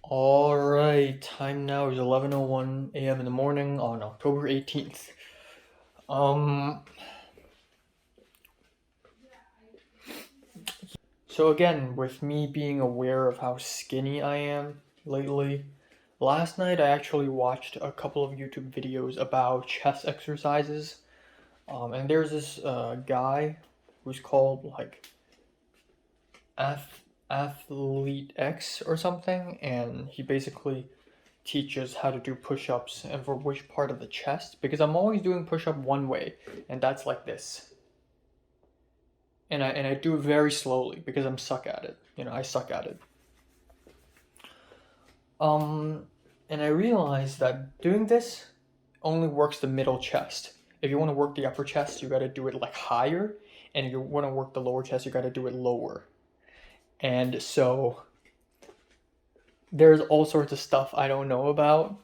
Alright, time now is 11:01 a.m. in the morning on October 18th. Um, so again, with me being aware of how skinny I am lately, last night I actually watched a couple of YouTube videos about chest exercises. And there's this guy who's called like Athlete X or something, and he basically teaches how to do push-ups and for which part of the chest, because I'm always doing push-up one way, and that's like this. And I do it very slowly because I'm suck at it. I suck at it. Um and I realized that doing this only works the middle chest. If you want to work the upper chest, you got to do it like higher, and if you want to work the lower chest, you got to do it lower. And so there's all sorts of stuff I don't know about.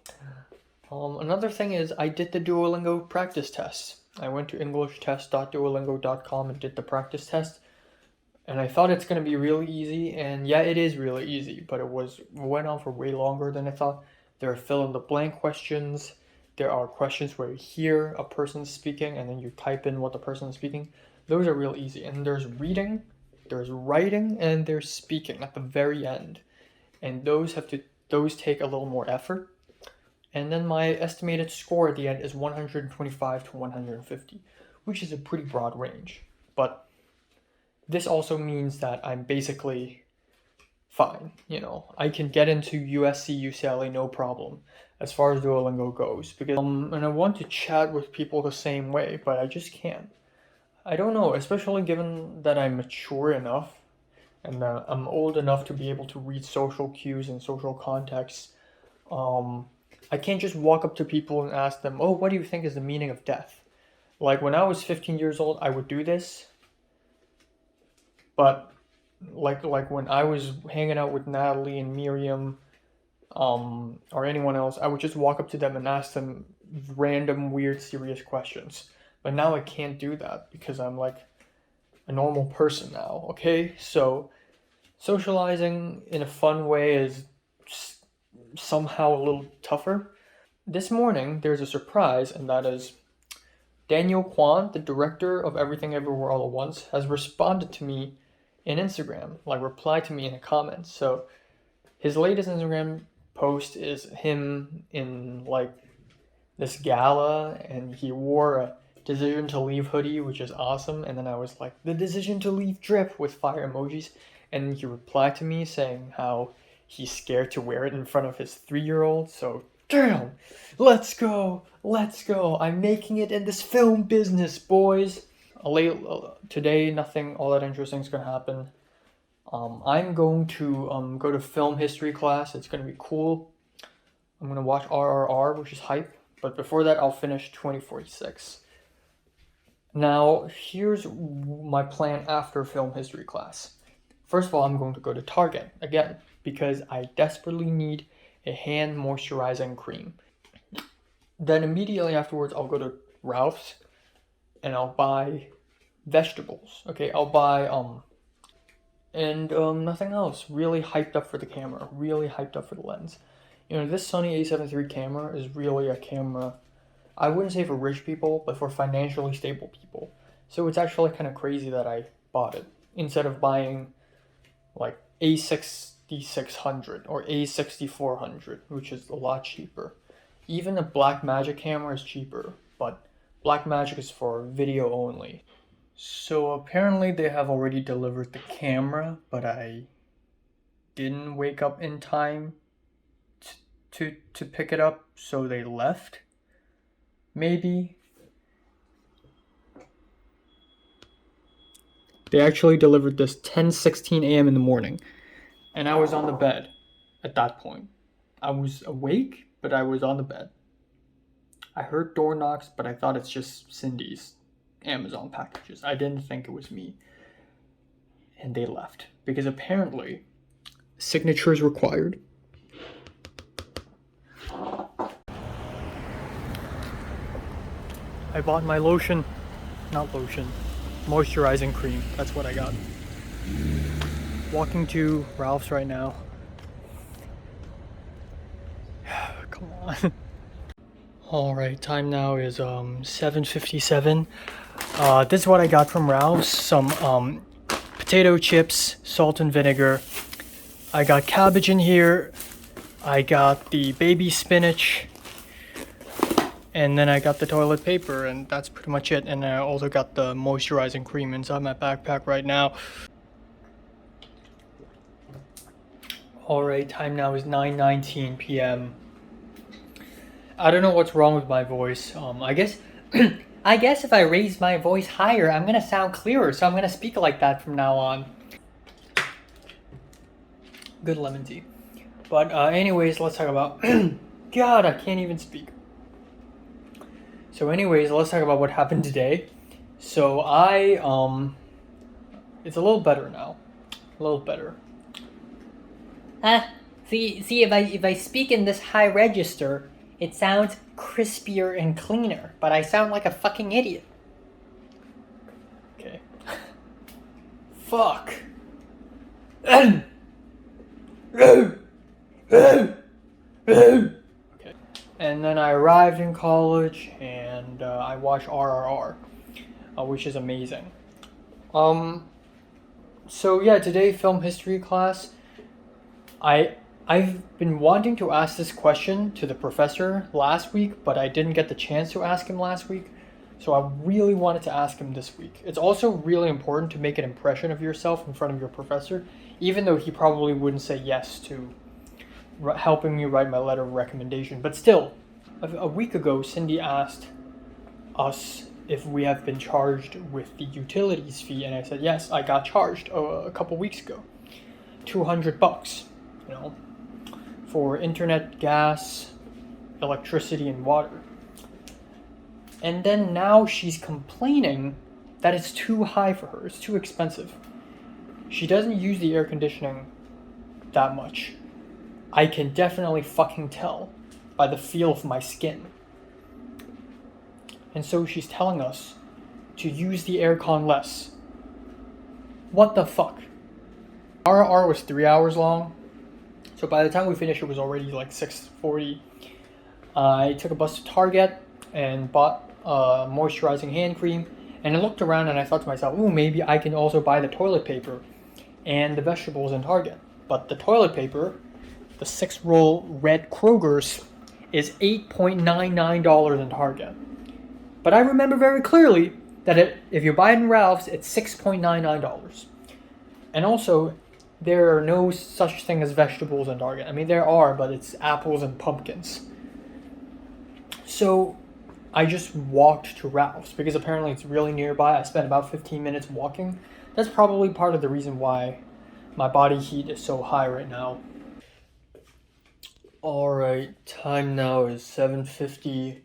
Another thing is I did the Duolingo practice test. I went to englishtest.duolingo.com and did the practice test. And I thought it's going to be really easy, and yeah, it is really easy, but went on for way longer than I thought. There are fill in the blank questions. There are questions where you hear a person speaking and then you type in what the person is speaking. Those are real easy. And there's reading, there's writing, and there's speaking at the very end. And those take a little more effort. And then my estimated score at the end is 125 to 150, which is a pretty broad range. But this also means that I'm basically fine. I can get into USC, UCLA, no problem as far as Duolingo goes. Because and I want to chat with people the same way, but I just can't. I don't know, especially given that I'm mature enough and I'm old enough to be able to read social cues and social contexts. I can't just walk up to people and ask them, "Oh, what do you think is the meaning of death?" Like when I was 15 years old, I would do this. But like when I was hanging out with Natalie and Miriam, or anyone else, I would just walk up to them and ask them random, weird, serious questions. But now I can't do that because I'm like a normal person now, okay? So socializing in a fun way is somehow a little tougher. This morning, there's a surprise, and that is Daniel Kwan, the director of Everything Everywhere All at Once, has responded to me in Instagram, like replied to me in a comment. So his latest Instagram post is him in like this gala, and he wore a Decision to Leave hoodie, which is awesome. And then I was like, the Decision to Leave drip with fire emojis. And he replied to me saying how he's scared to wear it in front of his 3-year-old. So, damn, let's go. I'm making it in this film business, boys. Today, nothing all that interesting is going to happen. I'm going to go to film history class. It's going to be cool. I'm going to watch RRR, which is hype. But before that, I'll finish 2046. Now, here's my plan after film history class. First of all, I'm going to go to Target again because I desperately need a hand moisturizing cream. Then immediately afterwards, I'll go to Ralph's and I'll buy vegetables. Okay, I'll buy and nothing else. Really hyped up for the camera. Really hyped up for the lens. This Sony A7 III camera is really a camera, I wouldn't say for rich people, but for financially stable people. So it's actually kind of crazy that I bought it instead of buying like A6600 or A6400, which is a lot cheaper. Even a Blackmagic camera is cheaper, but Blackmagic is for video only. So apparently they have already delivered the camera, but I didn't wake up in time to pick it up, so they left. Maybe. They actually delivered this 10:16 a.m. in the morning, and I was on the bed at that point. I was awake, but I was on the bed. I heard door knocks, but I thought it's just Cindy's Amazon packages. I didn't think it was me. And they left because apparently signature is required. I bought my moisturizing cream. That's what I got. Walking to Ralph's right now. Come on. Alright, time now is 7:57. This is what I got from Ralph's. Some potato chips, salt and vinegar. I got cabbage in here. I got the baby spinach. And then I got the toilet paper, and that's pretty much it. And I also got the moisturizing cream inside my backpack right now. Alright, time now is 9:19 p.m. I don't know what's wrong with my voice. I guess I guess if I raise my voice higher, I'm gonna sound clearer, so I'm gonna speak like that from now on. Good lemon tea. But anyways, let's talk about God, I can't even speak. So anyways, let's talk about what happened today. So it's a little better now. A little better. See, if I speak in this high register, it sounds crispier and cleaner, but I sound like a fucking idiot. Okay. Fuck. Okay. And then I arrived in college, and I watched RRR, which is amazing. So yeah, today film history class. I've been wanting to ask this question to the professor last week, but I didn't get the chance to ask him last week. So I really wanted to ask him this week. It's also really important to make an impression of yourself in front of your professor, even though he probably wouldn't say yes to helping me write my letter of recommendation. But still, a week ago, Cindy asked us if we have been charged with the utilities fee, and I said yes, I got charged a couple weeks ago, $200, you know, for internet, gas, electricity, and water. And then now she's complaining that it's too high for her, it's too expensive. She doesn't use the air conditioning that much. I can definitely fucking tell by the feel of my skin. And so she's telling us to use the aircon less. What the fuck? RR was 3 hours long. So by the time we finished, it was already like 6:40. I took a bus to Target and bought moisturizing hand cream. And I looked around and I thought to myself, ooh, maybe I can also buy the toilet paper and the vegetables in Target. But the toilet paper, the 6-roll red Kroger's, is $8.99 in Target. But I remember very clearly that if you buy it in Ralph's, it's $6.99. And also, there are no such thing as vegetables in Target. I mean, there are, but it's apples and pumpkins. So I just walked to Ralph's because apparently it's really nearby. I spent about 15 minutes walking. That's probably part of the reason why my body heat is so high right now. Alright, time now is 7:59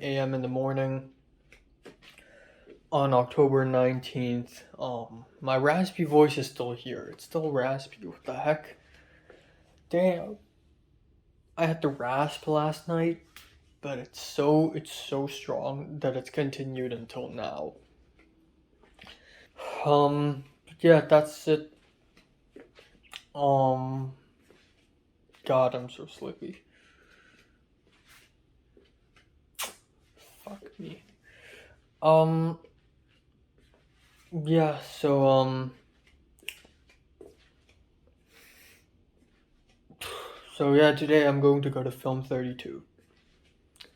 a.m. in the morning on October 19th. My raspy voice is still here. It's still raspy. What the heck? Damn. I had the rasp last night, but it's so strong that it's continued until now. Yeah, that's it. God, I'm so sleepy. Fuck me. Yeah, so yeah, today I'm going to go to Film 32.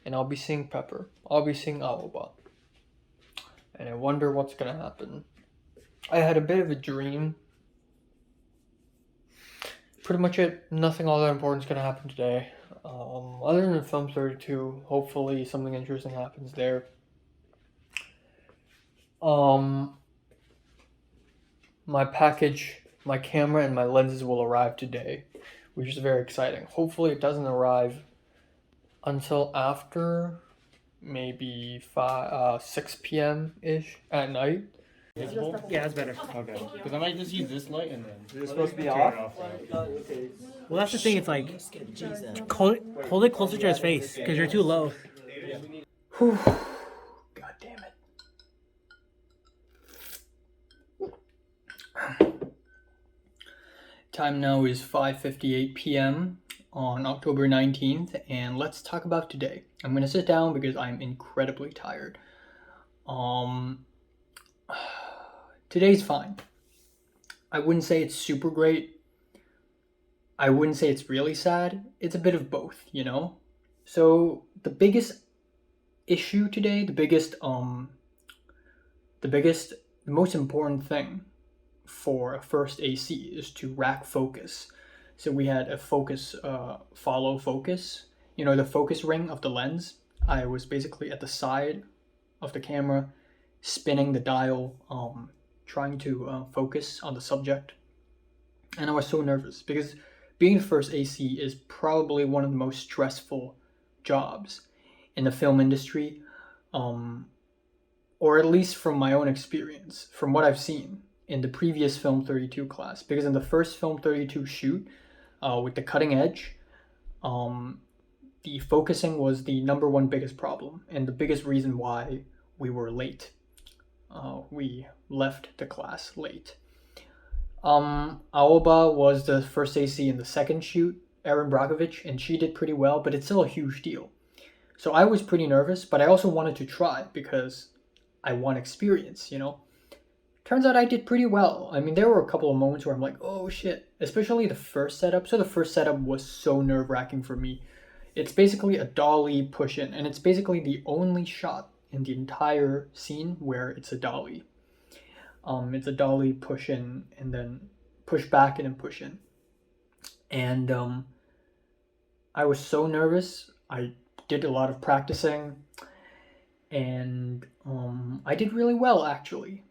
And I'll be seeing Pepper. I'll be seeing Aoba. And I wonder what's gonna happen. I had a bit of a dream. Pretty much it. Nothing all that important is gonna happen today. Other than Film 32, hopefully something interesting happens there. My package, my camera, and my lenses will arrive today, which is very exciting. Hopefully it doesn't arrive until after maybe 6 p.m.-ish at night. Yeah, it's better. Okay. Because I might just use this light and then. Is it supposed to be turn off? it off. Well, that's the thing. It's like hold it closer to his face because you're too low. Whew. God damn it. Time now is 5:58 p.m. on October 19th, and let's talk about today. I'm gonna sit down because I'm incredibly tired. Um, Today's fine. I wouldn't say it's super great. I wouldn't say it's really sad. It's a bit of both, you know? So the biggest issue today, the most important thing for a first AC is to rack focus. So we had a focus, follow focus. You know, the focus ring of the lens. I was basically at the side of the camera, spinning the dial, trying to focus on the subject. And I was so nervous because being the first AC is probably one of the most stressful jobs in the film industry, or at least from my own experience, from what I've seen in the previous Film 32 class. Because in the first Film 32 shoot, with the cutting edge, the focusing was the number one biggest problem and the biggest reason why we were late. We left the class late. Aoba was the first AC in the second shoot, Erin Brockovich, and she did pretty well, but it's still a huge deal. So I was pretty nervous, but I also wanted to try because I want experience, you know? Turns out I did pretty well. I mean, there were a couple of moments where I'm like, oh shit, especially the first setup. So the first setup was so nerve-wracking for me. It's basically a dolly push-in, and it's basically the only shot in the entire scene where it's a dolly. It's a dolly push in and then push back and then push in. And I was so nervous. I did a lot of practicing, and I did really well actually.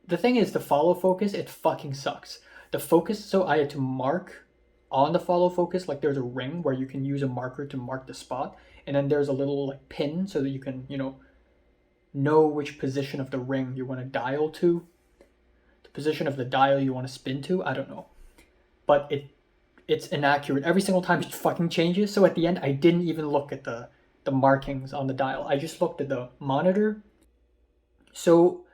The thing is, the follow focus, it fucking sucks. The focus, so I had to mark on the follow focus, like there's a ring where you can use a marker to mark the spot, and then there's a little like pin so that you can, you know which position of the ring you want to dial to, the position of the dial you want to spin to, I don't know. But it's inaccurate. Every single time it fucking changes, so at the end I didn't even look at the markings on the dial. I just looked at the monitor. So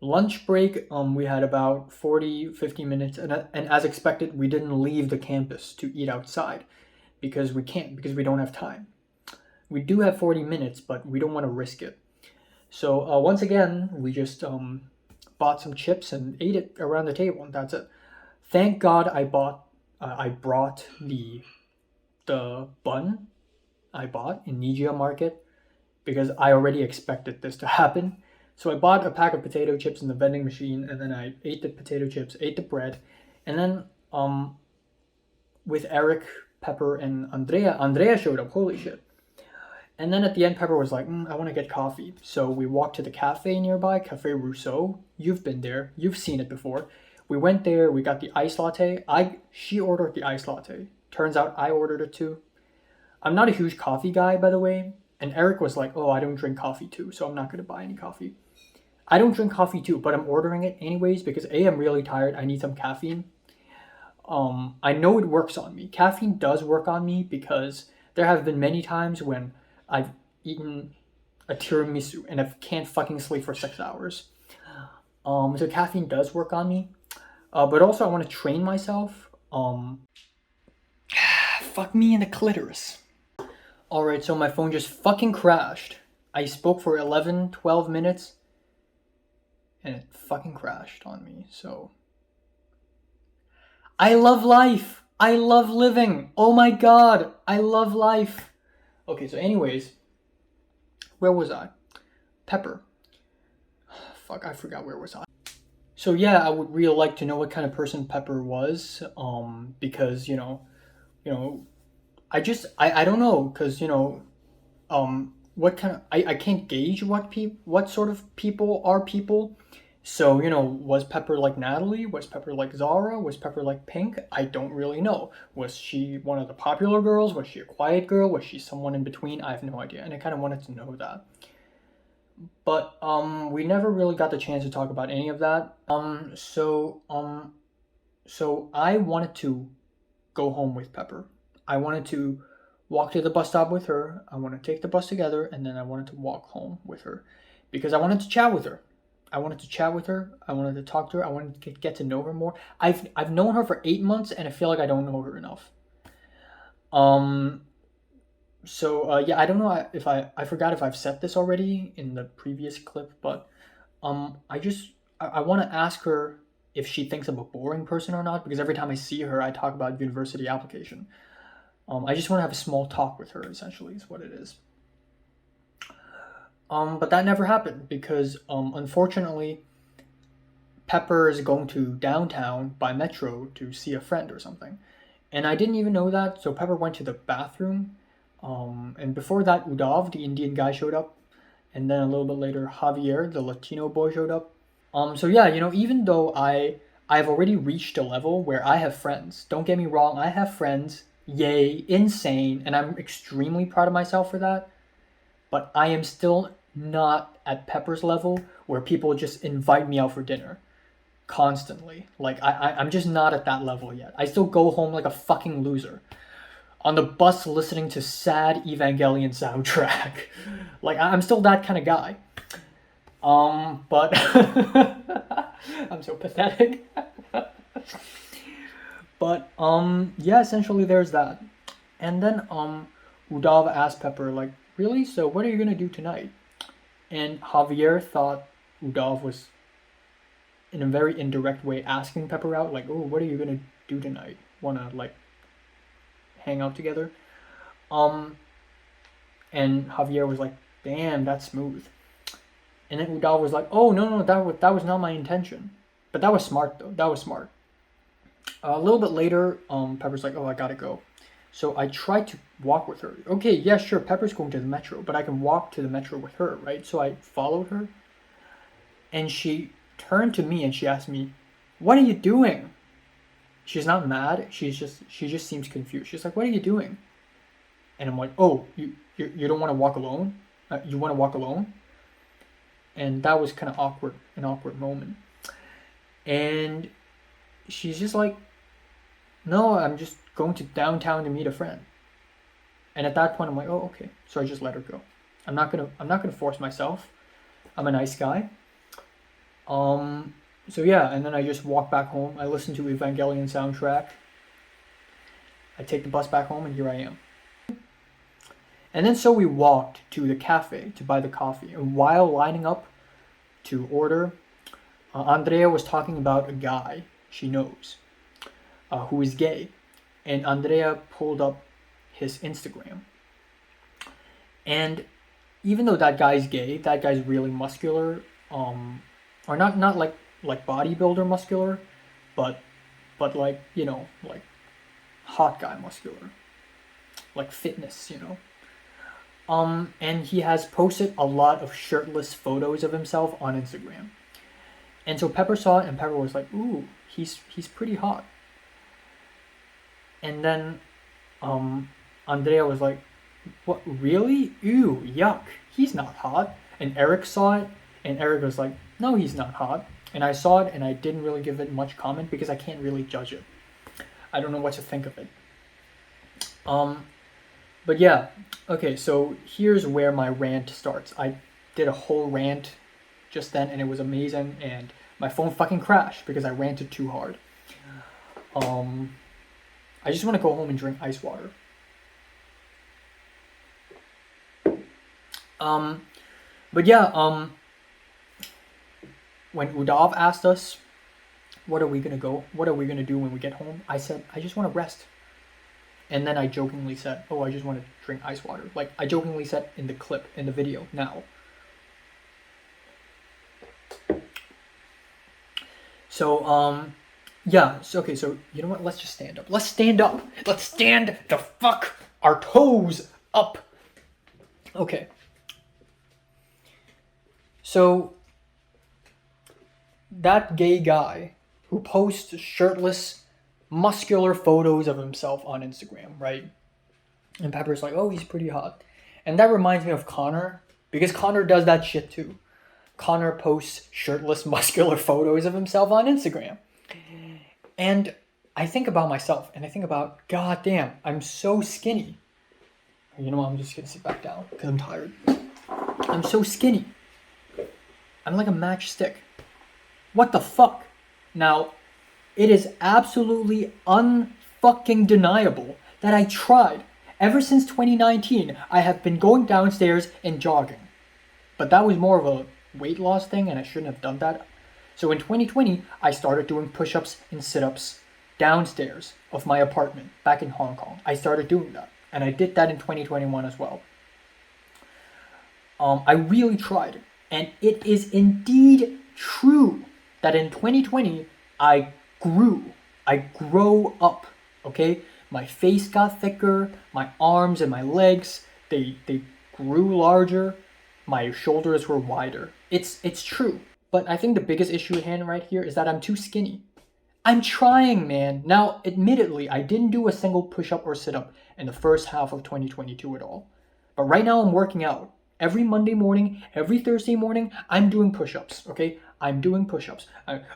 lunch break, we had about 50 minutes, and as expected, we didn't leave the campus to eat outside because we don't have time. We do have 40 minutes, but we don't want to risk it. So once again, we just bought some chips and ate it around the table, and that's it. Thank God I brought the bun I bought in Nijia Market because I already expected this to happen. So I bought a pack of potato chips in the vending machine, and then I ate the potato chips, ate the bread, and then with Eric, Pepper, and Andrea showed up. Holy shit! And then at the end, Pepper was like, I want to get coffee. So we walked to the cafe nearby, Cafe Rousseau. You've been there. You've seen it before. We went there. We got the iced latte. She ordered the iced latte. Turns out I ordered it too. I'm not a huge coffee guy, by the way. And Eric was like, oh, I don't drink coffee too, so I'm not going to buy any coffee. I don't drink coffee too, but I'm ordering it anyways because A, I'm really tired. I need some caffeine. I know it works on me. Caffeine does work on me because there have been many times when I've eaten a tiramisu and I can't fucking sleep for 6 hours. So caffeine does work on me. But also I want to train myself. Fuck me in the clitoris. Alright, so my phone just fucking crashed. I spoke for 12 minutes. And it fucking crashed on me, so. I love life! I love living! Oh my god! I love life! Okay, so anyways. Where was I? Pepper. Fuck, I forgot where was I. So yeah, I would really like to know what kind of person Pepper was. Because, I don't know, because, what kind of, I can't gauge what sort of people are people. So, was Pepper like Natalie? Was Pepper like Zara? Was Pepper like Pink? I don't really know. Was she one of the popular girls? Was she a quiet girl? Was she someone in between? I have no idea, and I kind of wanted to know that. But we never really got the chance to talk about any of that. So I wanted to go home with Pepper. I wanted to walk to the bus stop with her. I wanted to take the bus together, and then I wanted to walk home with her because I wanted to chat with her. I wanted to talk to her. I wanted to get to know her more. I've known her for 8 months, and I feel like I don't know her enough. So yeah, I don't know if I forgot if I've said this already in the previous clip, but I want to ask her if she thinks I'm a boring person or not, because every time I see her, I talk about university application. I just want to have a small talk with her, essentially, is what it is. But that never happened because, unfortunately, Pepper is going to downtown by metro to see a friend or something. And I didn't even know that, so Pepper went to the bathroom. And before that, Udav, the Indian guy, showed up. And then a little bit later, Javier, the Latino boy, showed up. So yeah, even though I've already reached a level where I have friends. Don't get me wrong, I have friends. Yay, insane, and I'm extremely proud of myself for that. But I am still not at Pepper's level where people just invite me out for dinner constantly. Like I'm just not at that level yet. I still go home like a fucking loser on the bus listening to sad Evangelion soundtrack. Like I'm still that kind of guy. But I'm so pathetic. But yeah, essentially there's that. And then Udav asked Pepper like, "Really? So what are you gonna do tonight?" And Javier thought Udav was in a very indirect way asking Pepper out, like, "Oh, what are you gonna do tonight? Wanna like hang out together?" And Javier was like, "Damn, that's smooth." And then Udav was like, "Oh no, that was not my intention." But that was smart though. That was smart. A little bit later, Pepper's like, "Oh, I gotta go." So I tried to walk with her. Okay, yeah, sure, Pepper's going to the metro, but I can walk to the metro with her, right? So I followed her, and she turned to me and she asked me, "What are you doing?" She's not mad. She just seems confused. She's like, "What are you doing?" And I'm like, "Oh, you don't want to walk alone? You want to walk alone?" And that was kind of awkward, an awkward moment. And she's just like, "No, I'm just going to downtown to meet a friend." And at that point, I'm like, "Oh, okay." So I just let her go. I'm not gonna force myself. I'm a nice guy. So yeah, and then I just walk back home. I listen to Evangelion soundtrack. I take the bus back home, and here I am. And then so we walked to the cafe to buy the coffee. And while lining up to order, Andrea was talking about a guy she knows who is gay. And Andrea pulled up his Instagram. And even though that guy's gay, that guy's really muscular, or not like bodybuilder muscular, but like like hot guy muscular, like fitness. And he has posted a lot of shirtless photos of himself on Instagram. And so Pepper saw it, and Pepper was like, "Ooh, he's pretty hot." And then Andrea was like, "What, really? Ew, yuck. He's not hot." And Eric saw it, and Eric was like, "No, he's not hot." And I saw it, and I didn't really give it much comment because I can't really judge it. I don't know what to think of it. But yeah, okay, so here's where my rant starts. I did a whole rant just then, and it was amazing, and my phone fucking crashed because I ranted too hard. I just want to go home and drink ice water. But yeah, when Udav asked us, what are we gonna do when we get home? I said, I just want to rest. And then I jokingly said, "Oh, I just want to drink ice water." Like I jokingly said in the clip, in the video now. So, yeah, so, okay, so you know what? Let's just stand up. Let's stand up. Let's stand the fuck our toes up. Okay. So, that gay guy who posts shirtless, muscular photos of himself on Instagram, right? And Pepper's like, "Oh, he's pretty hot." And that reminds me of Connor, because Connor does that shit too. Connor posts shirtless, muscular photos of himself on Instagram. And I think about myself, and I think about, God damn, I'm so skinny. You know what, I'm just gonna sit back down, because I'm tired. I'm so skinny. I'm like a matchstick. What the fuck? Now, it is absolutely unfucking deniable that I tried. Ever since 2019, I have been going downstairs and jogging. But that was more of a weight loss thing, and I shouldn't have done that. So in 2020, I started doing push-ups and sit-ups downstairs of my apartment back in Hong Kong. I started doing that, and I did that in 2021 as well. I really tried, and it is indeed true that in 2020 I grow up. Okay, my face got thicker, my arms and my legs they grew larger, my shoulders were wider. It's true, but I think the biggest issue at hand right here is that I'm too skinny. I'm trying, man. Now, admittedly, I didn't do a single push-up or sit-up in the first half of 2022 at all, but right now I'm working out. Every Monday morning, every Thursday morning, I'm doing push-ups, okay? I'm doing push-ups.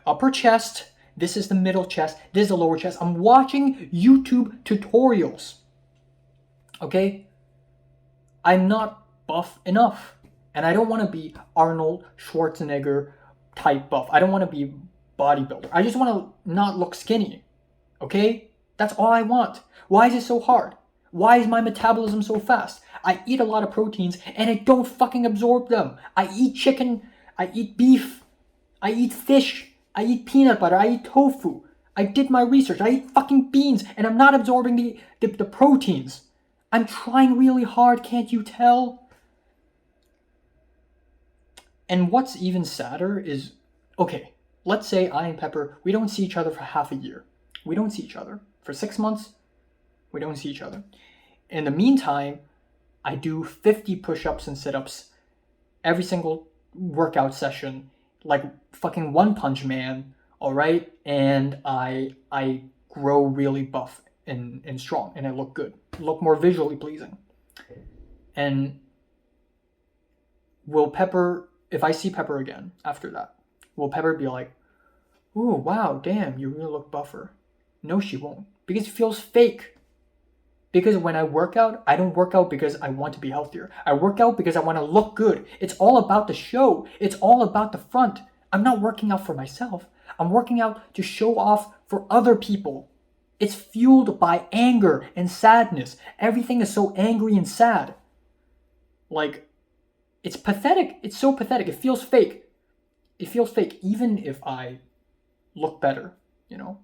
Upper chest, this is the middle chest, this is the lower chest. I'm watching YouTube tutorials, okay? I'm not buff enough, and I don't want to be Arnold Schwarzenegger type buff. I don't want to be bodybuilder. I just want to not look skinny, okay? That's all I want. Why is it so hard? Why is my metabolism so fast? I eat a lot of proteins and I don't fucking absorb them. I eat chicken, I eat beef, I eat fish, I eat peanut butter, I eat tofu. I did my research, I eat fucking beans and I'm not absorbing the proteins. I'm trying really hard, can't you tell? And what's even sadder is, okay, let's say I and Pepper, we don't see each other for half a year. We don't see each other. For 6 months, we don't see each other. In the meantime, I do 50 push-ups and sit-ups every single workout session, like fucking One Punch Man, all right? And I grow really buff and strong, and I look good, look more visually pleasing. And will Pepper, if I see Pepper again after that, will Pepper be like, ooh, wow, damn, you really look buffer? No, she won't, because it feels fake. Because when I work out, I don't work out because I want to be healthier. I work out because I want to look good. It's all about the show. It's all about the front. I'm not working out for myself. I'm working out to show off for other people. It's fueled by anger and sadness. Everything is so angry and sad. Like, it's pathetic. It's so pathetic. It feels fake. It feels fake, even if I look better, you know?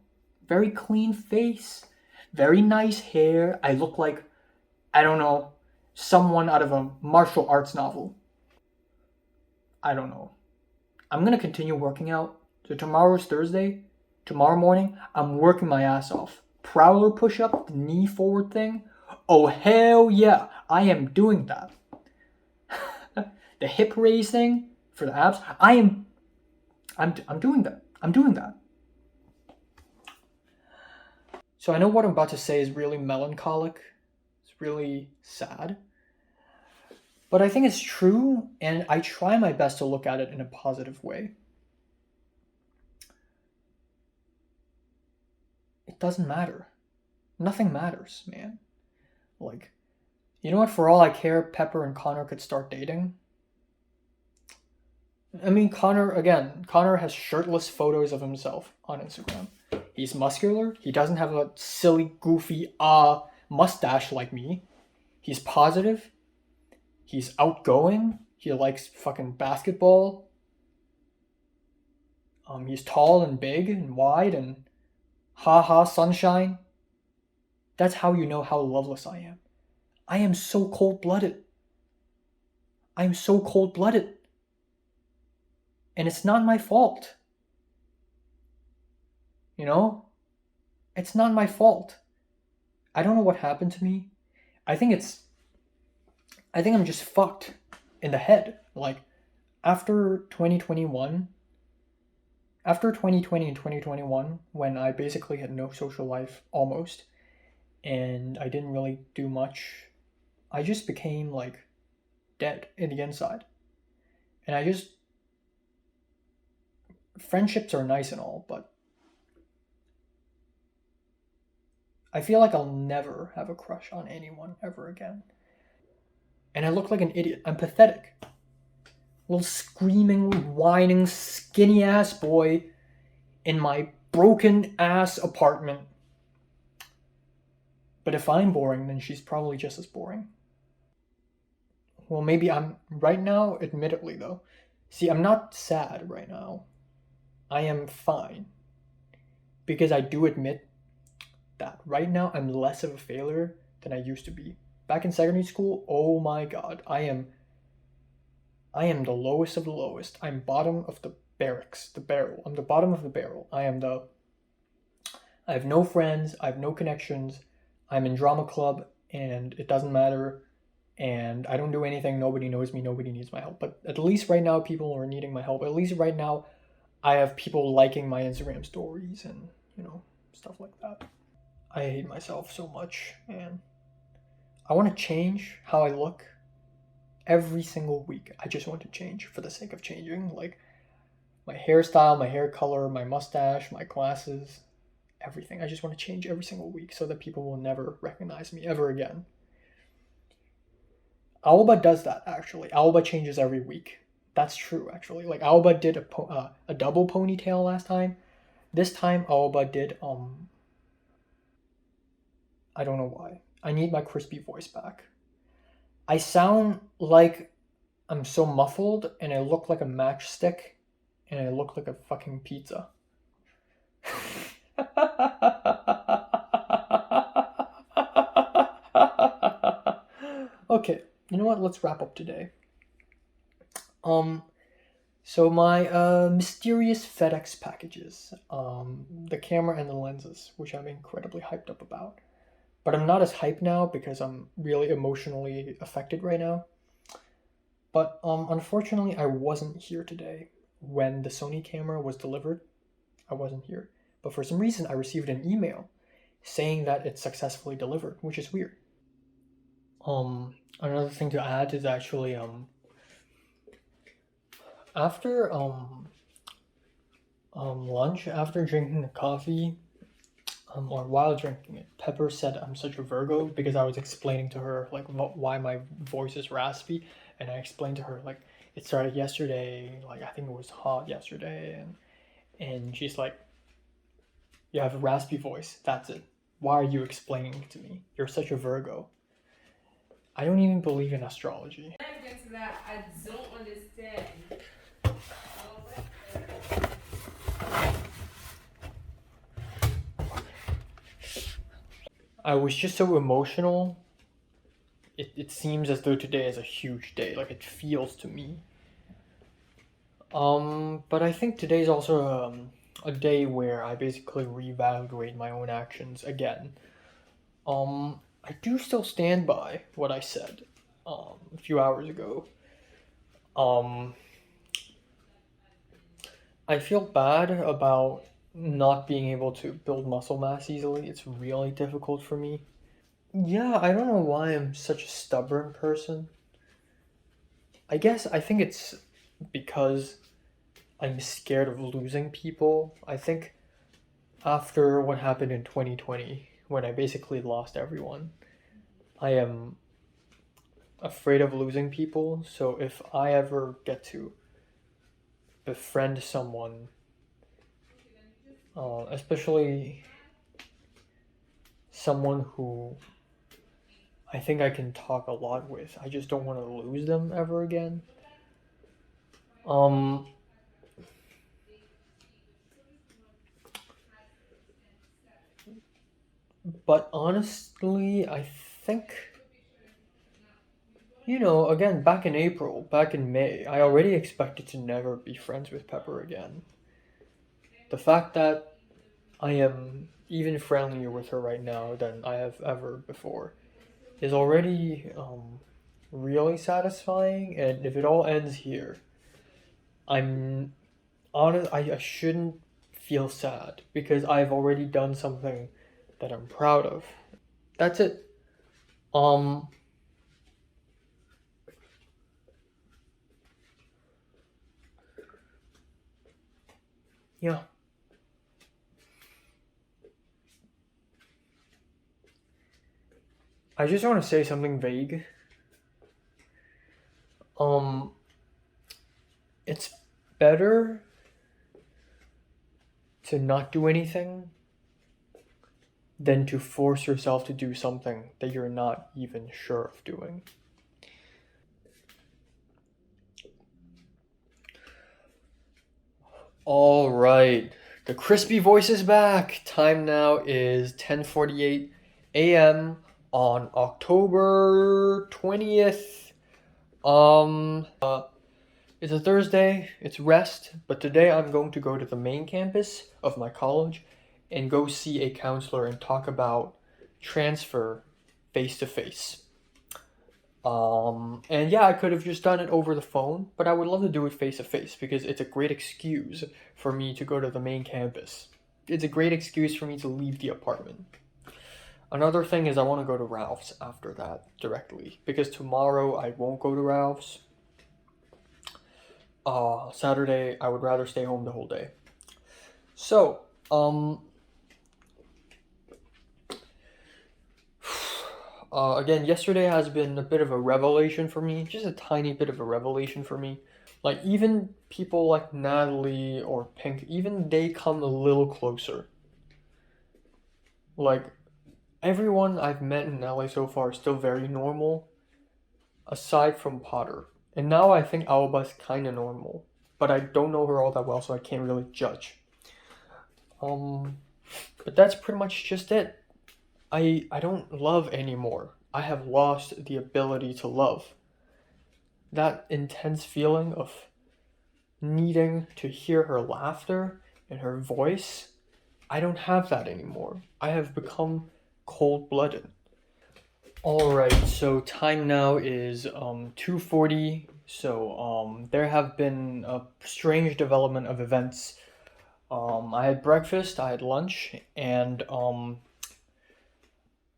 Very clean face. Very nice hair. I look like, I don't know, someone out of a martial arts novel. I don't know. I'm going to continue working out. So tomorrow's Thursday. Tomorrow morning, I'm working my ass off. Prowler push-up, the knee forward thing. Oh, hell yeah. I am doing that. The hip raise thing for the abs. I'm doing that. I'm doing that. So I know what I'm about to say is really melancholic. It's really sad. But I think it's true, and I try my best to look at it in a positive way. It doesn't matter. Nothing matters, man. Like, you know what? For all I care, Pepper and Connor could start dating. I mean, Connor has shirtless photos of himself on Instagram. He's muscular. He doesn't have a silly, goofy, mustache like me. He's positive. He's outgoing. He likes fucking basketball. He's tall and big and wide and ha sunshine. That's how you know how loveless I am. I am so cold-blooded. I am so cold-blooded. And it's not my fault. You know? It's not my fault. I don't know what happened to me. I think I'm just fucked in the head. Like, after 2020 and 2021, when I basically had no social life, almost, and I didn't really do much, I just became, like, dead in the inside. And friendships are nice and all, but I feel like I'll never have a crush on anyone ever again. And I look like an idiot. I'm pathetic. Little screaming, whining, skinny ass boy in my broken ass apartment. But if I'm boring, then she's probably just as boring. Well, maybe I'm right now, admittedly though. See, I'm not sad right now. I am fine. Because I do admit that right now I'm less of a failure than I used to be. Back in secondary school, oh my god, I am the lowest of the lowest. I'm bottom of the barracks, the barrel. I'm the bottom of the barrel. I have no friends, I have no connections. I'm in drama club and it doesn't matter, and I don't do anything. Nobody knows me, nobody needs my help. But at least right now people are needing my help. At least right now I have people liking my Instagram stories and, stuff like that. I hate myself so much, and I want to change how I look every single week. I just want to change for the sake of changing. Like my hairstyle, my hair color, my mustache, my glasses, everything. I just want to change every single week so that people will never recognize me ever again. Aoba does that, actually. Aoba changes every week. That's true, actually. Like Aoba did a double ponytail last time. This time Aoba did I don't know why. I need my crispy voice back. I sound like I'm so muffled, and I look like a matchstick, and I look like a fucking pizza. Okay, you know what? Let's wrap up today. So my mysterious FedEx packages, the camera and the lenses, which I'm incredibly hyped up about. But I'm not as hyped now because I'm really emotionally affected right now. But unfortunately, I wasn't here today when the Sony camera was delivered. I wasn't here. But for some reason, I received an email saying that it's successfully delivered, which is weird. Another thing to add is actually after lunch, after drinking the coffee, or while drinking it, Pepper said I'm such a Virgo because I was explaining to her like why my voice is raspy, and I explained to her like it started yesterday, like I think it was hot yesterday, and she's like, you have a raspy voice, that's it. Why are you explaining it to me? You're such a Virgo. I don't even believe in astrology. Against that, I don't understand. I was just so emotional. It seems as though today is a huge day, like it feels to me. But I think today's also a day where I basically reevaluate my own actions again. I do still stand by what I said a few hours ago. I feel bad about not being able to build muscle mass easily. It's really difficult for me. Yeah, I don't know why I'm such a stubborn person. I think it's because I'm scared of losing people. I think after what happened in 2020, when I basically lost everyone, I am afraid of losing people. So if I ever get to befriend someone, especially someone who I think I can talk a lot with, I just don't want to lose them ever again. But honestly, I think, again, back in April, back in May, I already expected to never be friends with Pepper again. The fact that I am even friendlier with her right now than I have ever before is already really satisfying. And if it all ends here, I'm honest. I shouldn't feel sad because I've already done something that I'm proud of. That's it. Yeah. I just want to say something vague. It's better to not do anything than to force yourself to do something that you're not even sure of doing. All right, the crispy voice is back. Time now is 10:48 a.m. on October 20th. It's a Thursday, it's rest, but today I'm going to go to the main campus of my college and go see a counselor and talk about transfer face to face. And yeah, I could have just done it over the phone, but I would love to do it face to face because it's a great excuse for me to go to the main campus. It's a great excuse for me to leave the apartment. Another thing is I want to go to Ralph's after that directly because tomorrow I won't go to Ralph's. Saturday I would rather stay home the whole day. So, again, yesterday has been a bit of a revelation for me, just a tiny bit of a revelation for me. Like, even people like Natalie or Pink, even they come a little closer. Like, everyone I've met in LA so far is still very normal, aside from Potter. And now I think Alba's kind of normal, but I don't know her all that well, so I can't really judge. But that's pretty much just it. I don't love anymore. I have lost the ability to love. That intense feeling of needing to hear her laughter and her voice, I don't have that anymore. I have become cold-blooded. Alright, so time now is 2:40. So there have been a strange development of events. I had breakfast, I had lunch, and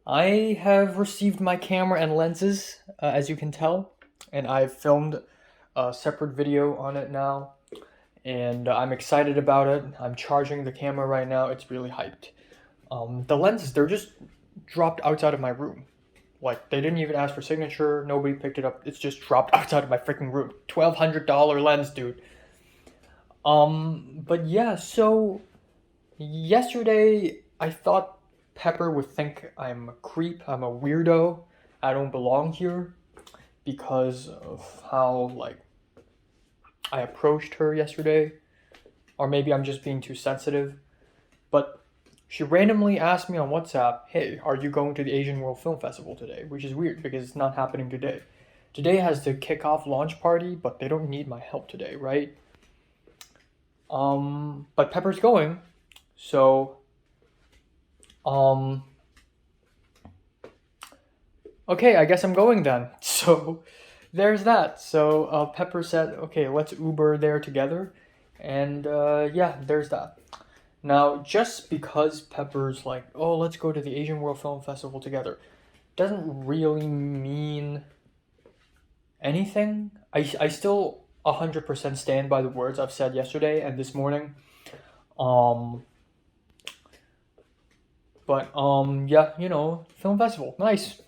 I have received my camera and lenses, as you can tell, and I've filmed a separate video on it now, and I'm excited about it. I'm charging the camera right now. It's really hyped. The lenses, they're just dropped outside of my room. Like, they didn't even ask for signature. Nobody picked it up. It's just dropped outside of my freaking room. $1,200 lens, dude. But yeah, so yesterday I thought Pepper would think I'm a creep, I'm a weirdo, I don't belong here because of how, like, I approached her yesterday. Or maybe I'm just being too sensitive. But she randomly asked me on WhatsApp, hey, are you going to the Asian World Film Festival today? Which is weird because it's not happening today. Today has the kickoff launch party, but they don't need my help today, right? But Pepper's going, so, okay, I guess I'm going then. So, there's that. So, Pepper said, okay, let's Uber there together, and, yeah, there's that. Now, just because Pepper's like, oh, let's go to the Asian World Film Festival together, doesn't really mean anything. I still 100% stand by the words I've said yesterday and this morning. Yeah, you know, film festival, nice.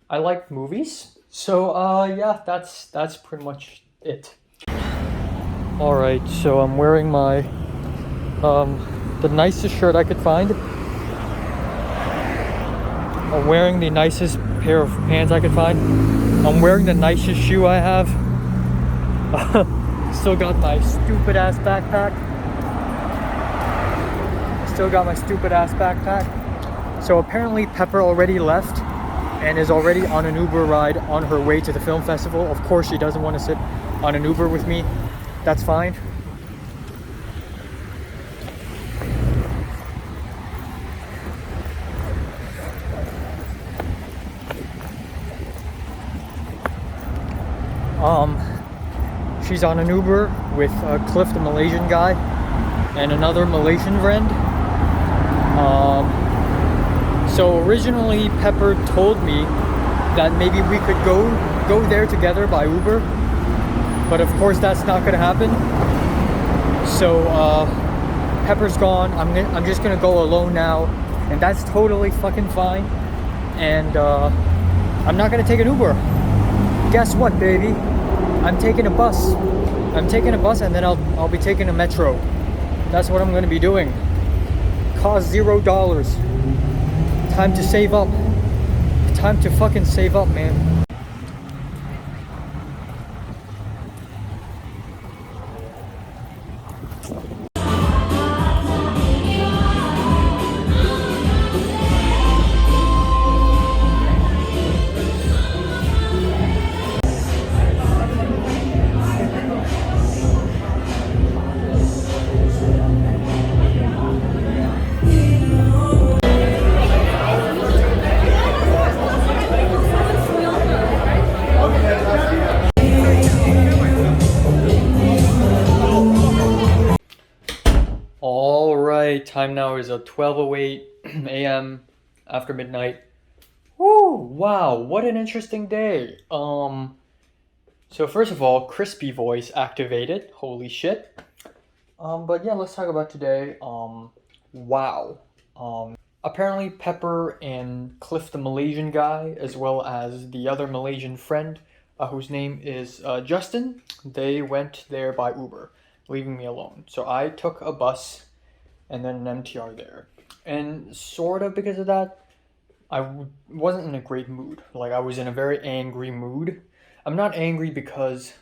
I like movies, so yeah, that's pretty much it. All right, so I'm wearing my the nicest shirt I could find. I'm wearing the nicest pair of pants I could find. I'm wearing the nicest shoe I have. Still got my stupid ass backpack. So apparently Pepper already left and is already on an Uber ride on her way to the film festival. Of course she doesn't want to sit on an Uber with me. That's fine. She's on an Uber with Cliff, the Malaysian guy, and another Malaysian friend. So originally Pepper told me that maybe we could go there together by Uber, but of course that's not gonna happen. So Pepper's gone. I'm just gonna go alone now, and that's totally fucking fine. And I'm not gonna take an Uber. Guess what, baby? I'm taking a bus. And then I'll be taking a metro. That's what I'm gonna be doing. Cost $0. Time to save up. Time to fucking save up, man. Alright, time now is 12:08 a.m. after midnight. Woo! Wow, what an interesting day. So first of all, crispy voice activated. Holy shit. But yeah, let's talk about today. Wow. Apparently Pepper and Cliff the Malaysian guy, as well as the other Malaysian friend, whose name is Justin, they went there by Uber, leaving me alone. So I took a bus and then an MTR there. And sort of because of that, wasn't in a great mood. Like, I was in a very angry mood. I'm not angry because,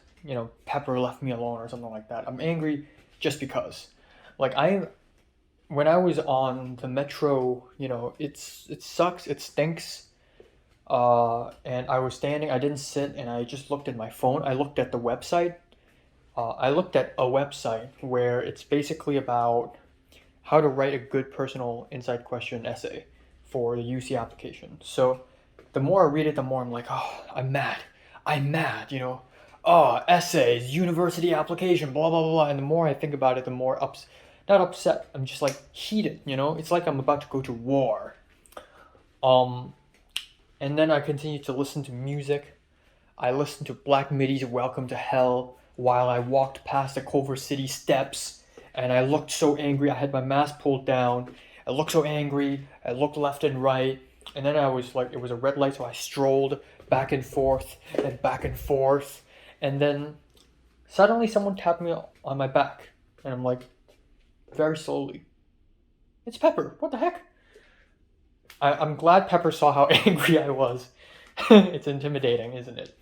Pepper left me alone or something like that. I'm angry just because. Like, when I was on the metro, it sucks, it stinks. And I was standing, I didn't sit, and I just looked at my phone. I looked at the website. I looked at a website where it's basically about how to write a good personal insight question essay for the UC application. So the more I read it, the more I'm like, oh, I'm mad, oh, essays, university application, blah, blah, blah. And the more I think about it, the more not upset, I'm just like heated, It's like I'm about to go to war. And then I continued to listen to music. I listened to Black Midi's Welcome to Hell while I walked past the Culver City steps, and I looked so angry. I had my mask pulled down. I looked so angry. I looked left and right, and then I was like, it was a red light, so I strolled back and forth, and then suddenly someone tapped me on my back, and I'm like, very slowly, it's Pepper. What the heck? I'm glad Pepper saw how angry I was. It's intimidating, isn't it?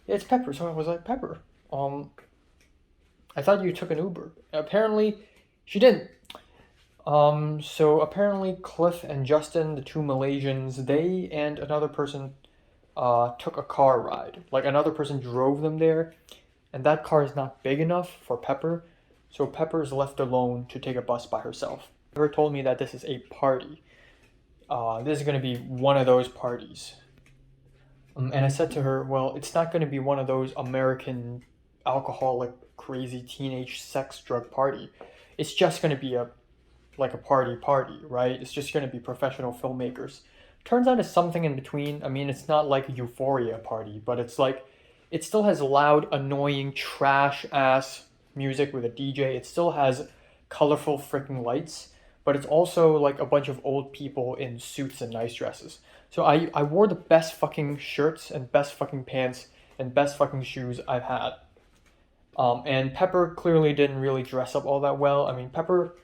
It's Pepper. So I was like, Pepper, I thought you took an Uber. Apparently, she didn't. So apparently Cliff and Justin, the two Malaysians, they and another person took a car ride. Like, another person drove them there, and that car is not big enough for Pepper, so Pepper is left alone to take a bus by herself. Pepper told me that this is a party. This is going to be one of those parties. And I said to her, well, it's not going to be one of those American alcoholic, crazy teenage sex drug party. It's just going to be a party, right? It's just going to be professional filmmakers. Turns out it's something in between. I mean, it's not like a Euphoria party, but it's like, it still has loud, annoying, trash-ass music with a DJ. It still has colorful freaking lights, but it's also like a bunch of old people in suits and nice dresses. So I wore the best fucking shirts and best fucking pants and best fucking shoes I've had. And Pepper clearly didn't really dress up all that well. I mean, Pepper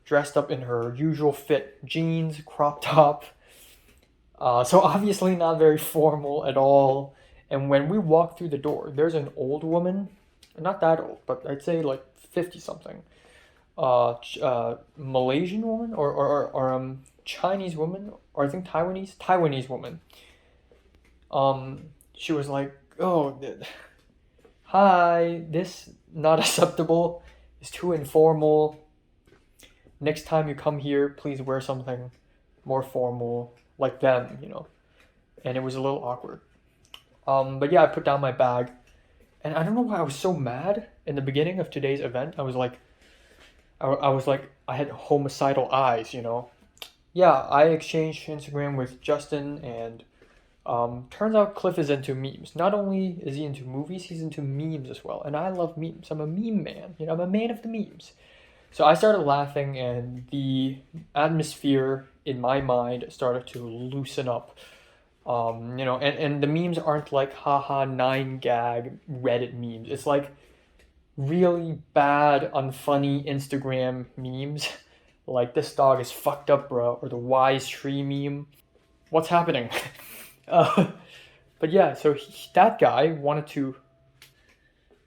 dressed up in her usual fit, jeans, crop top. So obviously not very formal at all. And when we walked through the door, there's an old woman, not that old, but I'd say like 50 something. Malaysian woman or Chinese woman, or I think Taiwanese woman. She was like, oh, hi, this not acceptable. It's too informal. Next time you come here, please wear something more formal, like them, And it was a little awkward. But yeah, I put down my bag, and I don't know why I was so mad in the beginning of today's event. I was like, I had homicidal eyes, Yeah, I exchanged Instagram with Justin, and turns out Cliff is into memes. Not only is he into movies, he's into memes as well. And I love memes. I'm a meme man. I'm a man of the memes. So I started laughing, and the atmosphere in my mind started to loosen up. And the memes aren't like haha 9gag Reddit memes. It's like really bad, unfunny Instagram memes. like this dog is fucked up, bro, or the wise tree meme. What's happening? uh, but yeah, so that guy wanted to.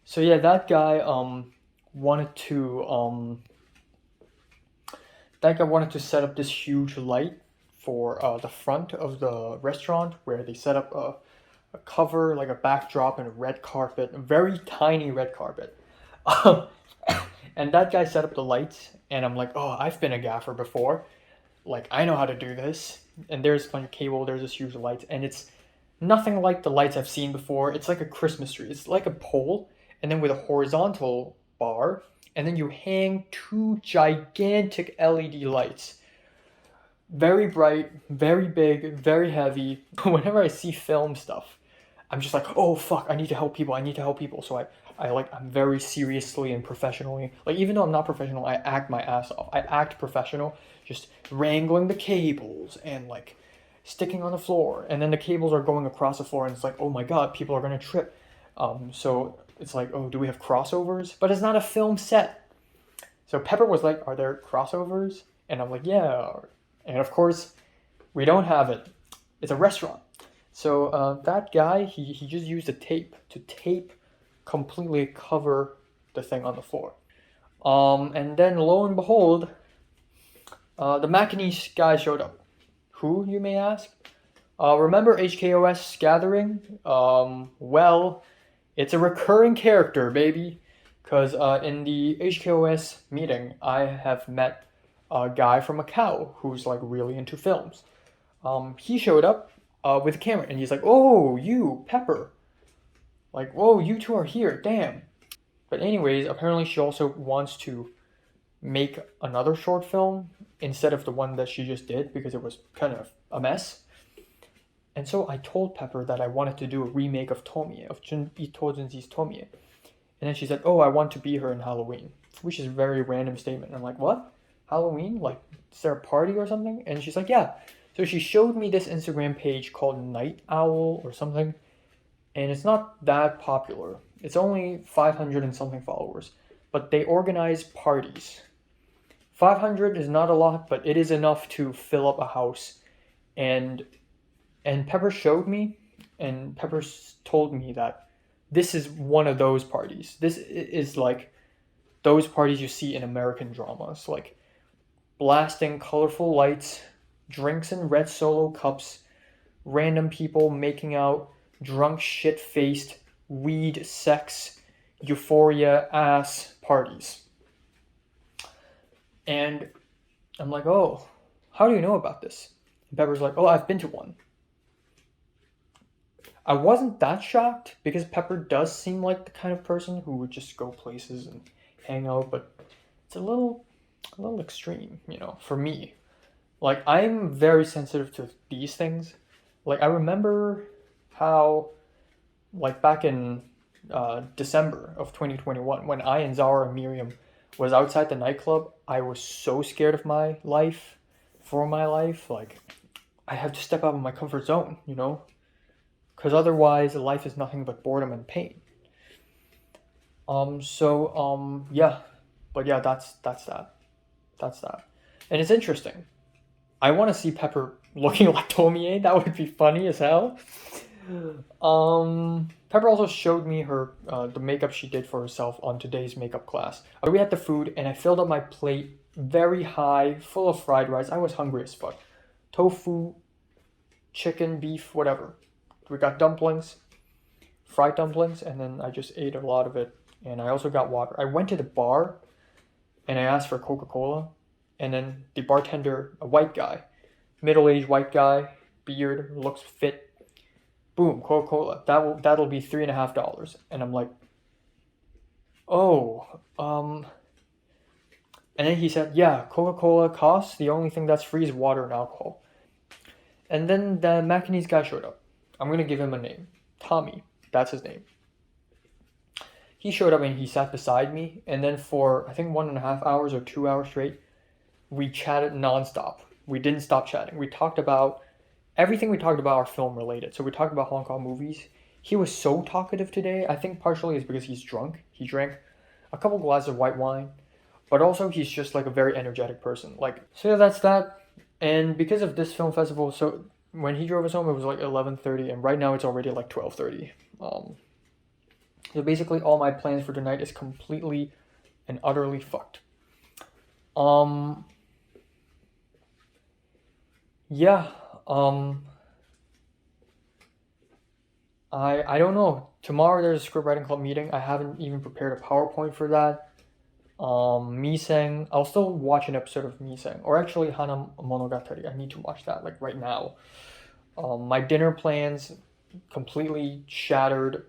So yeah, that guy wanted to that guy wanted to set up this huge light for the front of the restaurant where they set up a cover, like a backdrop and a red carpet, a very tiny red carpet. And that guy set up the lights, and I'm like, oh, I've been a gaffer before. Like, I know how to do this. And there's a bunch of cable, there's this huge lights, and it's nothing like the lights I've seen before. It's like a Christmas tree. It's like a pole, and then with a horizontal bar, and then you hang two gigantic LED lights. Very bright, very big, very heavy. Whenever I see film stuff, I'm just like, oh fuck, I need to help people, I need to help people. So I'm very seriously and professionally, like even though I'm not professional, I act my ass off. I act professional, just wrangling the cables and like sticking on the floor. And then the cables are going across the floor and it's like, oh my god, people are gonna trip. So it's like, oh, do we have crossovers? But it's not a film set. So Pepper was like, are there crossovers? And I'm like, yeah. And of course, we don't have it. It's a restaurant. So that guy, he just used a tape to completely cover the thing on the floor. And then lo and behold, the McInnes guy showed up. Who, you may ask? Remember HKOS Gathering? Well, it's a recurring character, baby. Because in the HKOS meeting, I have met a guy from Macau who's like really into films. He showed up with a camera and he's like, oh, you, Pepper. Like, whoa, you two are here, damn. But anyways, apparently she also wants to make another short film instead of the one that she just did because it was kind of a mess. And so I told Pepper that I wanted to do a remake of Tomie, of Junbi Toujinzi's Tomie. And then she said, oh, I want to be her in Halloween, which is a very random statement. I'm like, what? Halloween? Like, is there a party or something? And she's like, yeah. So she showed me this Instagram page called Night Owl or something. And it's not that popular. It's only 500 and something followers. But they organize parties. 500 is not a lot, but it is enough to fill up a house. And Pepper showed me, and Pepper told me that this is one of those parties. This is like those parties you see in American dramas. Like blasting colorful lights, drinks in red Solo cups, random people making out, drunk, shit-faced, weed, sex, euphoria, ass parties. And I'm like, oh, how do you know about this? And Pepper's like, oh, I've been to one. I wasn't that shocked because Pepper does seem like the kind of person who would just go places and hang out, but it's a little extreme, for me. Like, I'm very sensitive to these things. Like, I remember how, like, back in December of 2021, when I and Zara and Miriam was outside the nightclub, I was so scared of my life, for my life. Like, I have to step out of my comfort zone, because otherwise life is nothing but boredom and pain. Yeah. But yeah, that's that. That's that. And it's interesting. I want to see Pepper looking like Tomie. That would be funny as hell. Pepper also showed me her the makeup she did for herself on today's makeup class. We had the food, and I filled up my plate very high, full of fried rice. I was hungry as fuck. Tofu, chicken, beef, whatever. We got dumplings, fried dumplings, and then I just ate a lot of it. And I also got water. I went to the bar, and I asked for Coca-Cola. And then the bartender, a white guy, middle-aged white guy, beard, looks fit. Boom, Coca-Cola. That'll be $3.50. And I'm like, oh, And then he said, yeah, Coca-Cola costs. The only thing that's free is water and alcohol. And then the McInnes guy showed up. I'm going to give him a name. Tommy. That's his name. He showed up and he sat beside me. And then for, I think, 1.5 hours or 2 hours straight, we chatted nonstop. We didn't stop chatting. We talked about everything we talked about are film related. So we talked about Hong Kong movies. He was so talkative today. I think partially it's because he's drunk. He drank a couple glasses of white wine. but also he's just like a very energetic person. Like, so yeah, that's that. And because of this film festival, so when he drove us home, it was like 11:30, and right now it's already like 12:30. So basically, all my plans for tonight is completely and utterly fucked. Yeah. I don't know. Tomorrow there's a script writing club meeting. I haven't even prepared a PowerPoint for that. Miseng. I'll still watch an episode of Miseng, or actually Hana Monogatari. I need to watch that like right now. My dinner plans completely shattered.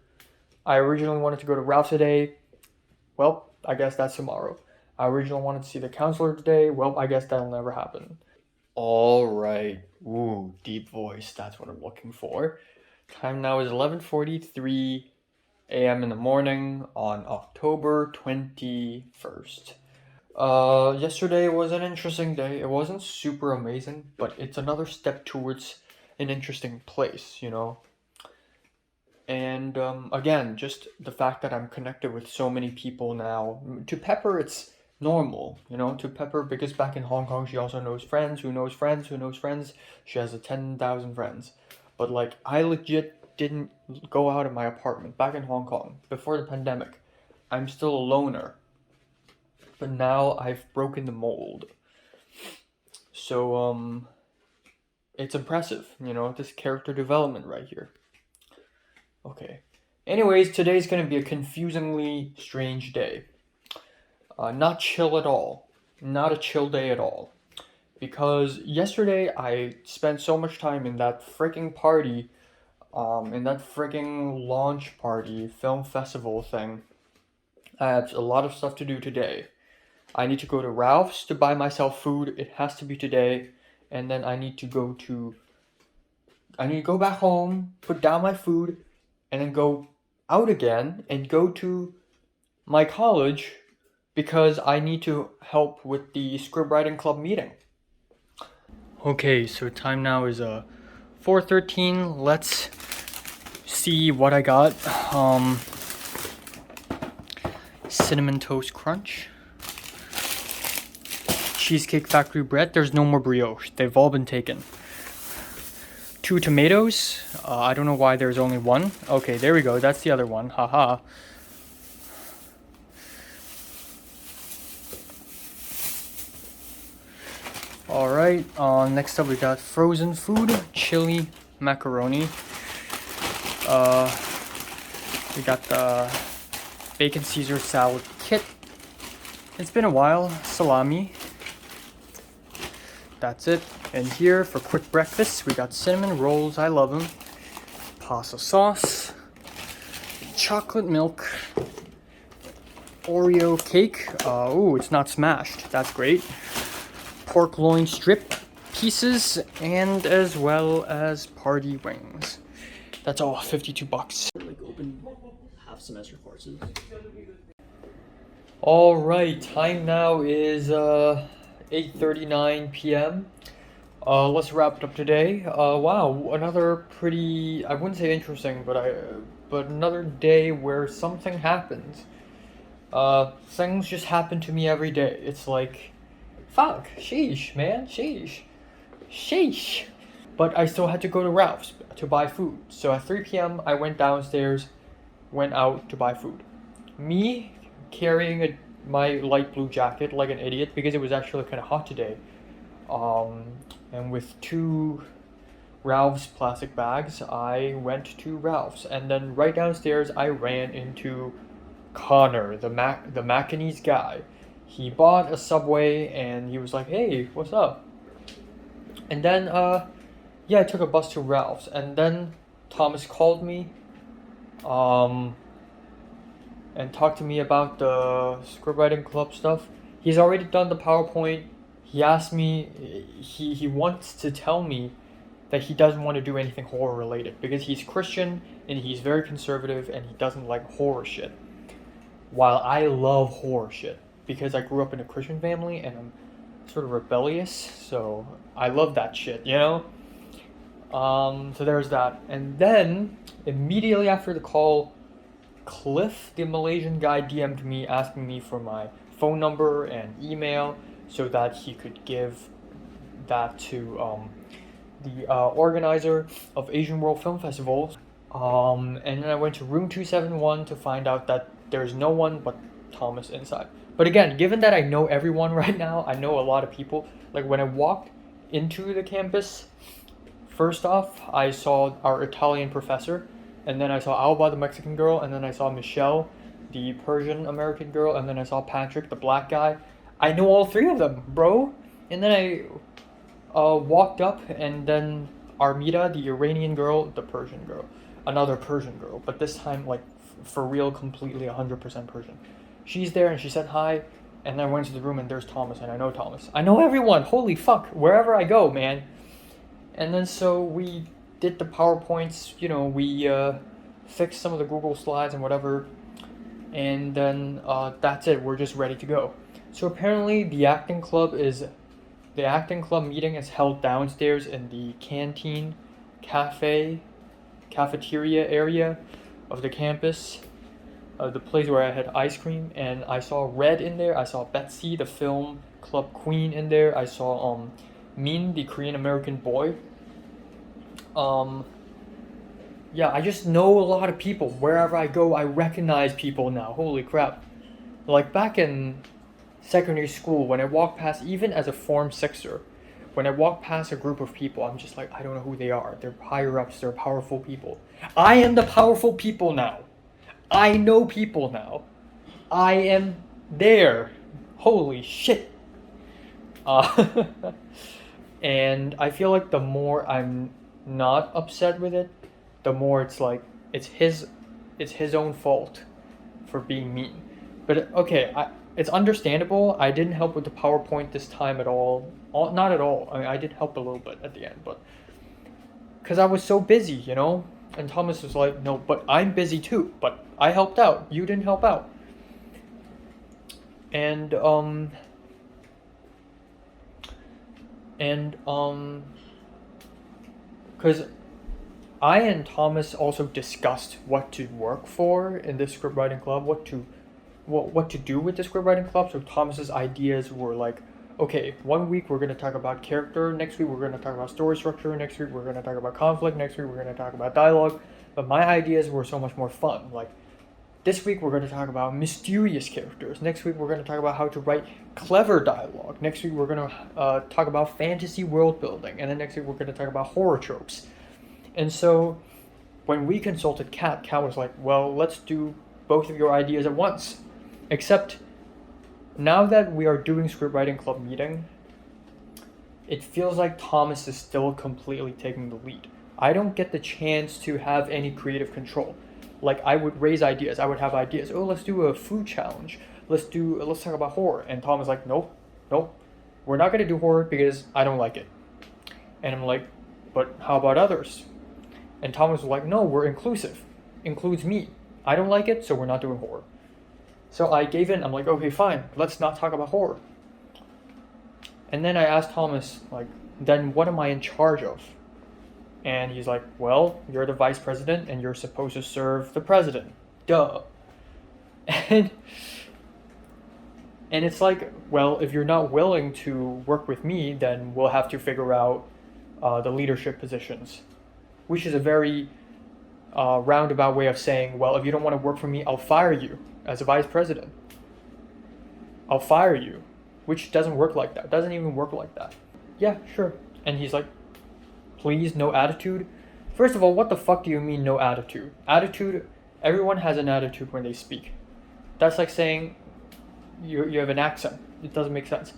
I originally wanted to go to Ralph today. Well, I guess that's tomorrow. I originally wanted to see the counselor today. Well, I guess that'll never happen. All right. Ooh, deep voice. That's what I'm looking for. Time now is 11:43 a.m. in the morning on October 21st. Yesterday was an interesting day. It wasn't super amazing, but it's another step towards an interesting place, you know? And again, just the fact that I'm connected with so many people now. To Pepper, it's normal, you know, to Pepper, because back in Hong Kong, she also knows friends who knows friends who knows friends. She has 10,000 friends. But like, I legit didn't go out of my apartment back in Hong Kong before the pandemic. I'm still a loner. But now I've broken the mold. So, it's impressive, you know, this character development right here. Okay. Anyways, today's gonna be a confusingly strange day. Not chill at all. Not a chill day at all. Because yesterday I spent so much time in that freaking party, in that freaking launch party, film festival thing. I have a lot of stuff to do today. I need to go to Ralph's to buy myself food. It has to be today. And then I need to go back home, put down my food, and then go out again and go to my college because I need to help with the script writing club meeting. Okay, so time now is 4:13. Let's see what I got. Cinnamon Toast Crunch. Cheesecake Factory bread. There's no more brioche. They've all been taken. 2 tomatoes. I don't know why there's only one. Okay, there we go. That's the other one. Haha. Alright, next up we got frozen food. Chili macaroni. We got the bacon Caesar salad kit. It's been a while. Salami. That's it. And here for quick breakfast, we got cinnamon rolls. I love them. Pasta sauce. Chocolate milk. Oreo cake. Ooh, it's not smashed. That's great. Pork loin strip pieces, and as well as party wings. That's all, $52. Like open half semester courses. All right, time now is 8:39 p.m. Let's wrap it up today. Wow, another pretty, I wouldn't say interesting, but another day where something happens. Things just happen to me every day. It's like, fuck, sheesh, man, sheesh. But I still had to go to Ralph's to buy food. So at 3 p.m. I went downstairs, went out to buy food. Me carrying my light blue jacket like an idiot because it was actually kind of hot today. And with 2 Ralph's plastic bags, I went to Ralph's. And then right downstairs, I ran into Connor, the Macanese guy. He bought a Subway and he was like, hey, what's up? And then, yeah, I took a bus to Ralph's. And then Thomas called me and talked to me about the script writing club stuff. He's already done the PowerPoint. He asked me, he wants to tell me that he doesn't want to do anything horror related because he's Christian and he's very conservative and he doesn't like horror shit. While I love horror shit because I grew up in a Christian family and I'm sort of rebellious, so I love that shit, you know? So there's that. And then, immediately after the call, Cliff, the Malaysian guy, DM'd me asking me for my phone number and email so that he could give that to the organizer of Asian World Film Festival. And then I went to room 271 to find out that there's no one but Thomas inside. But again, given that I know everyone right now, I know a lot of people. Like when I walked into the campus, first off, I saw our Italian professor, and then I saw Alba, the Mexican girl, and then I saw Michelle, the Persian American girl, and then I saw Patrick, the black guy. I know all three of them, bro. And then I walked up, and then Armida, the Iranian girl, the Persian girl, another Persian girl, but this time like for real, completely 100% Persian. She's there, and she said hi, and then I went to the room, and there's Thomas, and I know Thomas. I know everyone. Holy fuck, wherever I go, man. And then so we did the PowerPoints, you know, we fixed some of the Google slides and whatever, and then that's it. We're just ready to go. So apparently the acting club meeting is held downstairs in the canteen, cafeteria area of the campus, the place where I had ice cream, and I saw Red in there. I saw Betsy, the film club queen, in there. I saw Min, the Korean American boy. Yeah, I just know a lot of people. Wherever I go, I recognize people now. Holy crap. Like back in secondary school, when I walked past, even as a Form 6er, when I walk past a group of people, I'm just like, I don't know who they are. They're higher ups, they're powerful people. I am the powerful people now. I know people now. I am there. Holy shit. And I feel like the more I'm not upset with it, the more it's like it's his own fault for being mean. But okay, it's understandable. I didn't help with the PowerPoint this time at all. Not at all. I mean, I did help a little bit at the end, but because I was so busy, you know. And Thomas was like, "No, but I'm busy too. But I helped out. You didn't help out." And because I and Thomas also discussed what to work for in this script writing club, what to do with the script writing club. So Thomas's ideas were like, okay, 1 week we're going to talk about character, next week we're going to talk about story structure, next week we're going to talk about conflict, next week we're going to talk about dialogue. But my ideas were so much more fun. Like this week we're going to talk about mysterious characters. Next week we're going to talk about how to write clever dialogue. Next week we're going to talk about fantasy world building. And then next week we're going to talk about horror tropes. And so when we consulted Kat was like, well, let's do both of your ideas at once. Except now that we are doing script writing club meeting, it feels like Thomas is still completely taking the lead. I don't get the chance to have any creative control. Like I would raise ideas. I would have ideas. Oh, let's do a food challenge. Let's talk about horror. And Tom is like, nope, we're not gonna do horror because I don't like it. And I'm like, but how about others? And Thomas was like, no, we're inclusive. Includes me. I don't like it, so we're not doing horror. So I gave in. I'm like, okay, fine. Let's not talk about horror. And then I asked Thomas, like, then what am I in charge of? And he's like, well, you're the vice president and you're supposed to serve the president. Duh. And it's like, well, if you're not willing to work with me, then we'll have to figure out the leadership positions. Which is a very roundabout way of saying, well, if you don't want to work for me, I'll fire you as a vice president. I'll fire you. Which doesn't work like that. Doesn't even work like that. Yeah, sure. And he's like, please, no attitude. First of all, what the fuck do you mean no attitude? Attitude, everyone has an attitude when they speak. That's like saying you have an accent. It doesn't make sense.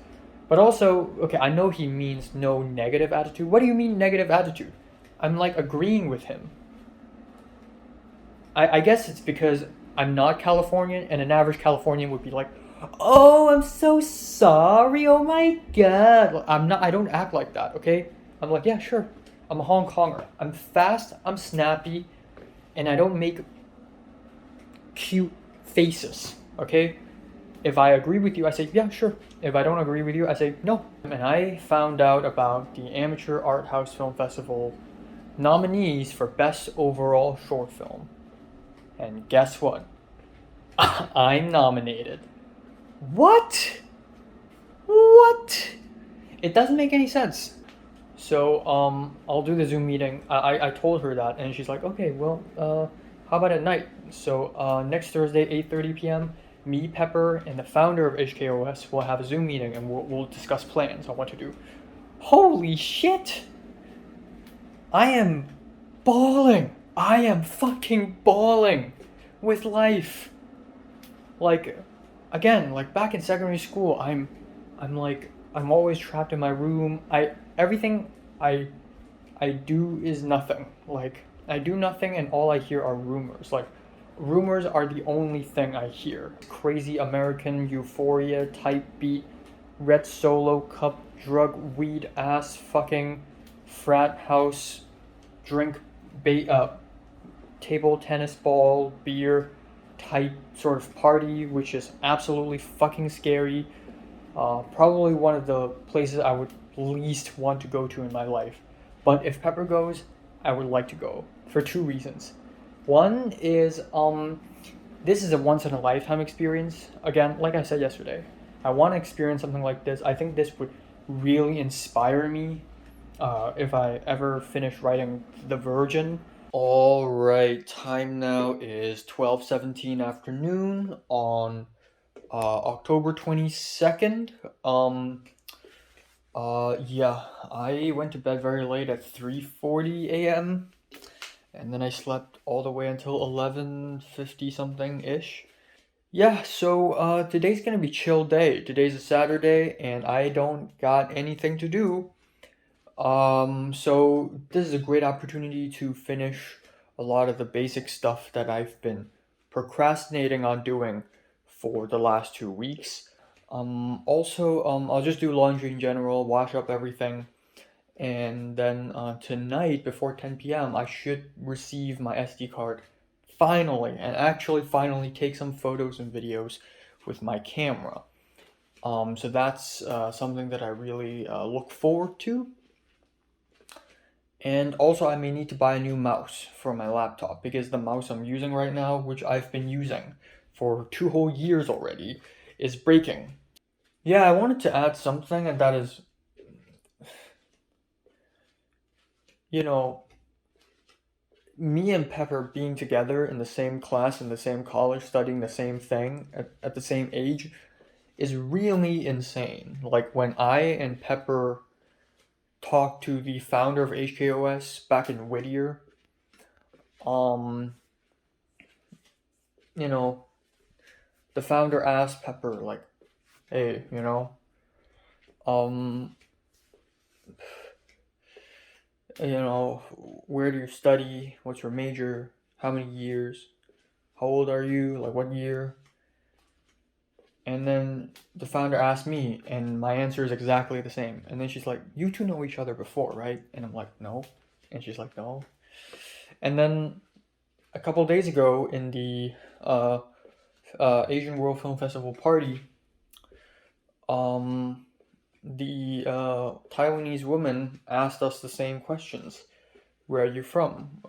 But also, okay, I know he means no negative attitude. What do you mean negative attitude? I'm like agreeing with him. I guess it's because I'm not Californian, and an average Californian would be like, oh, I'm so sorry, oh my god. I don't act like that, okay? I'm like, yeah, sure. I'm a Hong Konger. I'm fast, I'm snappy, and I don't make cute faces, okay? If I agree with you, I say, yeah, sure. If I don't agree with you, I say, no. And I found out about the Amateur Art House Film Festival nominees for Best Overall Short Film. And guess what? I'm nominated. What? What? It doesn't make any sense. So, I'll do the Zoom meeting. I told her that, and she's like, okay, well, how about at night? So, next Thursday, 8:30 p.m., me, Pepper, and the founder of HKOS will have a Zoom meeting, and we'll discuss plans on what to do. Holy shit! I am bawling. I am fucking bawling with life. Like, again, like back in secondary school, I'm always trapped in my room. Everything I do is nothing. Like, I do nothing and all I hear are rumors. Like, rumors are the only thing I hear. Crazy American Euphoria type beat, red solo cup, drug, weed, ass, fucking, frat house, drink, table tennis ball, beer type sort of party, which is absolutely fucking scary. Probably one of the places I would least want to go to in my life. But if Pepper goes, I would like to go for two reasons. One is this is a once in a lifetime experience. Again, like I said yesterday, I want to experience something like this. I think this would really inspire me if I ever finish writing The Virgin. All right, time now is 12:17 afternoon on October 22nd. Yeah, I went to bed very late at 3:40 a.m. and then I slept all the way until 11:50 something ish. Yeah, so today's gonna be chill day. Today's a Saturday and I don't got anything to do. So this is a great opportunity to finish a lot of the basic stuff that I've been procrastinating on doing for the last 2 weeks. Also, I'll just do laundry in general, wash up everything, and then tonight before 10 p.m. I should receive my SD card finally, and actually finally take some photos and videos with my camera. So that's something that I really look forward to. And also I may need to buy a new mouse for my laptop because the mouse I'm using right now, which I've been using for 2 whole years already, is breaking. Yeah, I wanted to add something, and that is, you know, me and Pepper being together in the same class, in the same college, studying the same thing at the same age is really insane. Like when I and Pepper talked to the founder of HKOS back in Whittier, you know, the founder asked Pepper, like, hey, where do you study? What's your major? How many years? How old are you? Like, what year? And then the founder asked me, and my answer is exactly the same. And then she's like, you two know each other before, right? And I'm like, no. And she's like, no. And then a couple days ago in the Asian World Film Festival party, the Taiwanese woman asked us the same questions. Where are you from?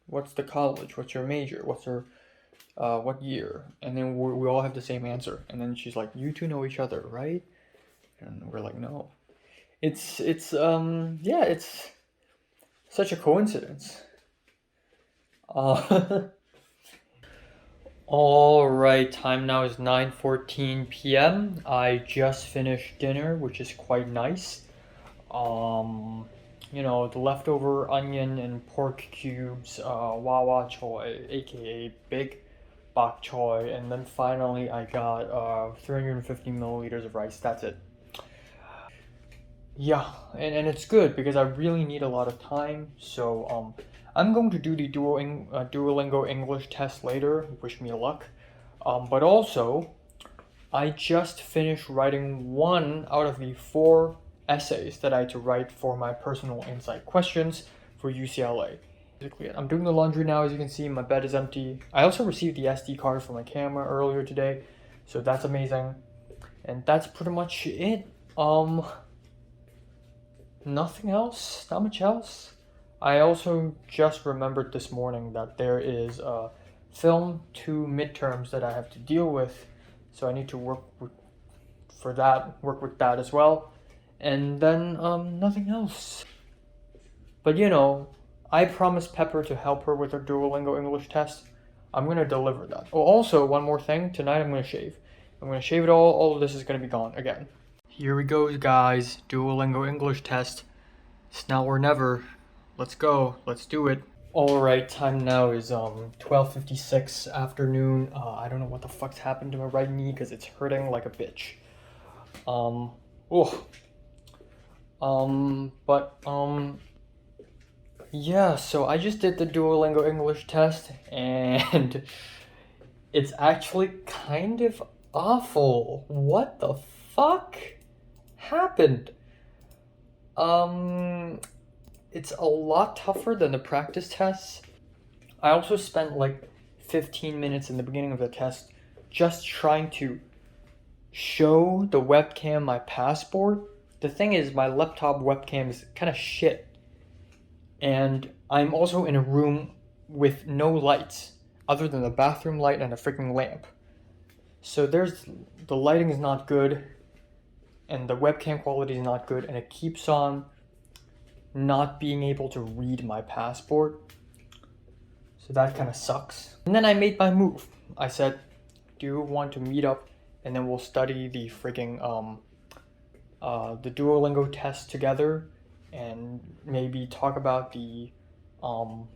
What's the college? What's your major? What year? And then we all have the same answer. And then she's like, you two know each other, right? And we're like, no. It's such a coincidence. All right, time now is 9:14 p.m. I just finished dinner, which is quite nice. The leftover onion and pork cubes, wawa choy, aka big bok choy, and then finally I got 350 milliliters of rice. That's it. Yeah, and it's good because I really need a lot of time. So I'm going to do the Duolingo English test later. Wish me luck. But also, I just finished writing 1 out of the 4 essays that I had to write for my personal insight questions for UCLA. Basically, I'm doing the laundry now. As you can see, my bed is empty. I also received the SD card for my camera earlier today, so that's amazing. And that's pretty much it. Nothing else, not much else. I also just remembered this morning that there is film 2 midterms that I have to deal with. so I need to work with that as well, and then nothing else. But you know, I promised Pepper to help her with her Duolingo English test. I'm gonna deliver that. Oh, also one more thing. Tonight I'm gonna shave. I'm gonna shave it all. All of this is gonna be gone again. Here we go, guys. Duolingo English test. It's now or never. Let's go. Let's do it. All right. Time now is 12:56 afternoon. I don't know what the fuck's happened to my right knee because it's hurting like a bitch. Yeah, so I just did the Duolingo English test and it's actually kind of awful. What the fuck happened? It's a lot tougher than the practice tests. I also spent like 15 minutes in the beginning of the test just trying to show the webcam my passport. The thing is, my laptop webcam is kind of shit. And I'm also in a room with no lights other than the bathroom light and a freaking lamp. So the lighting is not good and the webcam quality is not good, and it keeps on not being able to read my passport. So that kind of sucks. And then I made my move. I said, do you want to meet up and then we'll study the freaking the Duolingo test together and maybe talk about the you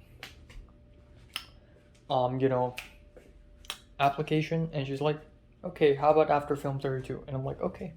know, application? And she's like, okay, how about after film 32? And I'm like, okay.